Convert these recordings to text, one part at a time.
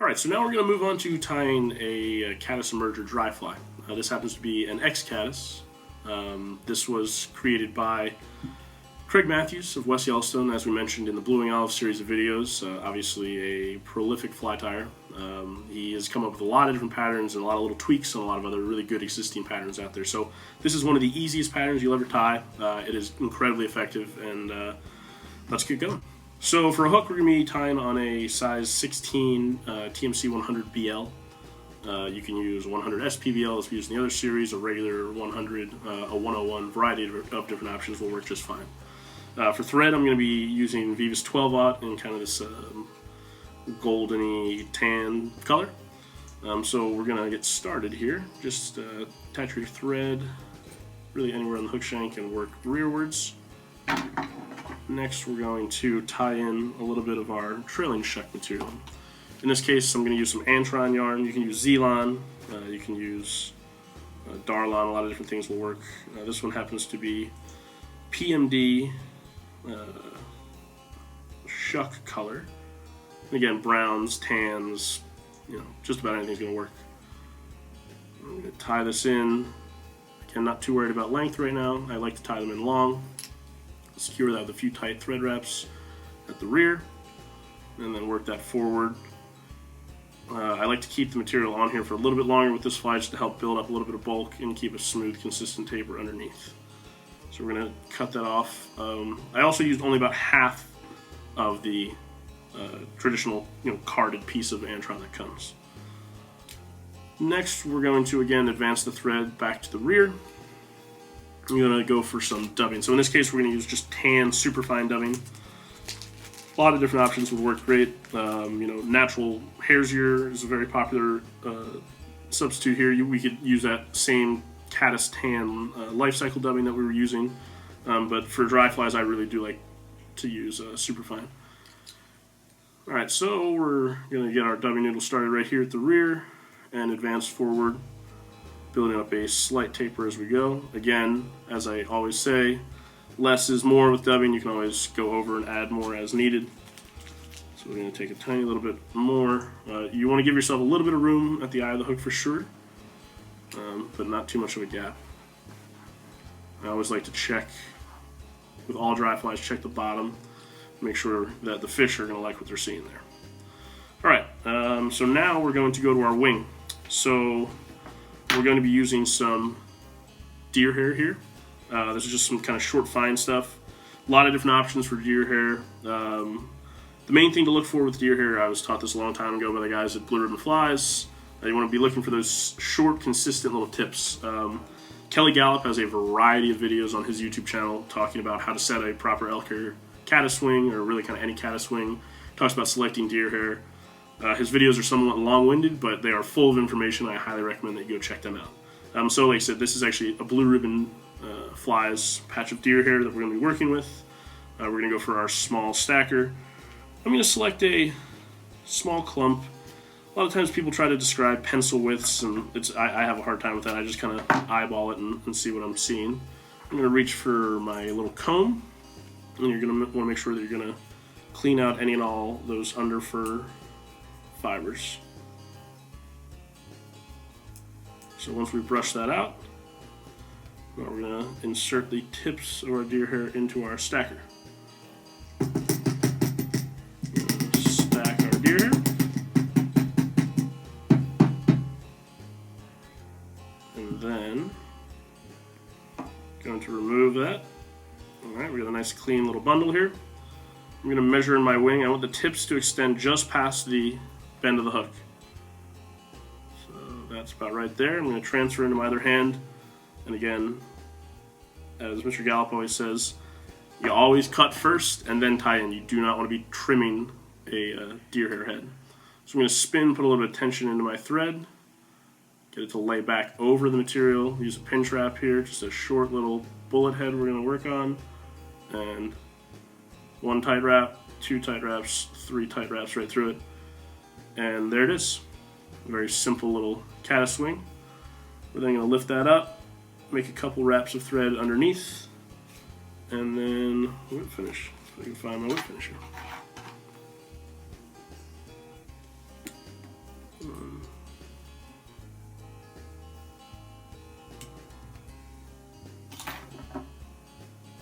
Alright, so now we're going to move on to tying a caddis emerger dry fly. This happens to be an X-Caddis. This was created by Craig Matthews of West Yellowstone, as we mentioned in the Blue Wing Olive series of videos. Obviously a prolific fly tyer. He has come up with a lot of different patterns and a lot of little tweaks and a lot of other really good existing patterns out there. So this is one of the easiest patterns you'll ever tie. It is incredibly effective, and let's get going. So for a hook, we're going to be tying on a size 16 TMC 100 BL. You can use 100 SPBL as we use in the other series, a regular 100, a 101, variety of different options will work just fine. For thread, I'm going to be using Vivas 12-aught in kind of this goldeny tan color. So we're going to get started here. Just attach your thread really anywhere on the hook shank and work rearwards. Next, we're going to tie in a little bit of our trailing shuck material. In this case, I'm going to use some Antron yarn. You can use Zelon, you can use Darlon, a lot of different things will work. This one happens to be PMD shuck color. And again, browns, tans, just about anything's going to work. I'm going to tie this in. Again, not too worried about length right now. I like to tie them in long. Secure that with a few tight thread wraps at the rear, and then work that forward. I like to keep the material on here for a little bit longer with this fly just to help build up a little bit of bulk and keep a smooth, consistent taper underneath. So we're going to cut that off. I also used only about half of the traditional carded piece of Antron that comes. Next, we're going to again advance the thread back to the rear. I'm going to go for some dubbing. So in this case, we're going to use just tan superfine dubbing. A lot of different options would work great. Natural hare's ear is a very popular substitute here. We could use that same caddis tan life cycle dubbing that we were using, but for dry flies, I really do like to use superfine. All right, so we're going to get our dubbing noodle started right here at the rear and advance forward, building up a slight taper as we go. Again, as I always say, less is more with dubbing. You can always go over and add more as needed. So we're going to take a tiny little bit more. You want to give yourself a little bit of room at the eye of the hook for sure, but not too much of a gap. I always like to check, with all dry flies, check the bottom, make sure that the fish are going to like what they're seeing there. Alright, so now we're going to go to our wing. So we're going to be using some deer hair here. This is just some kind of short, fine stuff. A lot of different options for deer hair. The main thing to look for with deer hair, I was taught this a long time ago by the guys at Blue Ribbon Flies. You want to be looking for those short, consistent little tips. Kelly Gallup has a variety of videos on his YouTube channel talking about how to set a proper elk hair caddis wing, or really kind of any caddis wing. Talks about selecting deer hair. His videos are somewhat long-winded, but they are full of information. I highly recommend that you go check them out. So like I said, this is actually a Blue Ribbon Flies patch of deer hair that we're going to be working with. We're going to go for our small stacker. I'm going to select a small clump. A lot of times people try to describe pencil widths, and I have a hard time with that. I just kind of eyeball it and see what I'm seeing. I'm going to reach for my little comb, and you're going to want to make sure that you're going to clean out any and all those under fur fibers. So once we brush that out, now we're going to insert the tips of our deer hair into our stacker. Stack our deer hair. And then going to remove that. Alright, we got a nice clean little bundle here. I'm going to measure in my wing. I want the tips to extend just past the bend of the hook. So that's about right there. I'm going to transfer into my other hand. And again, as Mr. Gallup always says, you always cut first and then tie in. You do not want to be trimming a deer hair head. So I'm going to spin, put a little bit of tension into my thread, get it to lay back over the material. Use a pinch wrap here, just a short little bullet head we're going to work on. And one tight wrap, two tight wraps, three tight wraps right through it. And there it is. A very simple little caddis wing. We're then going to lift that up, make a couple wraps of thread underneath, and then whip finish. If I can find my whip finisher.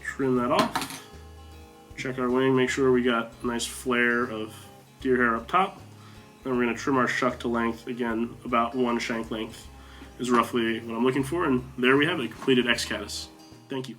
Trim that off. Check our wing, make sure we got a nice flare of deer hair up top. Then we're going to trim our shuck to length, again, about 1 shank length is roughly what I'm looking for, and there we have it, a completed X-Caddis. Thank you.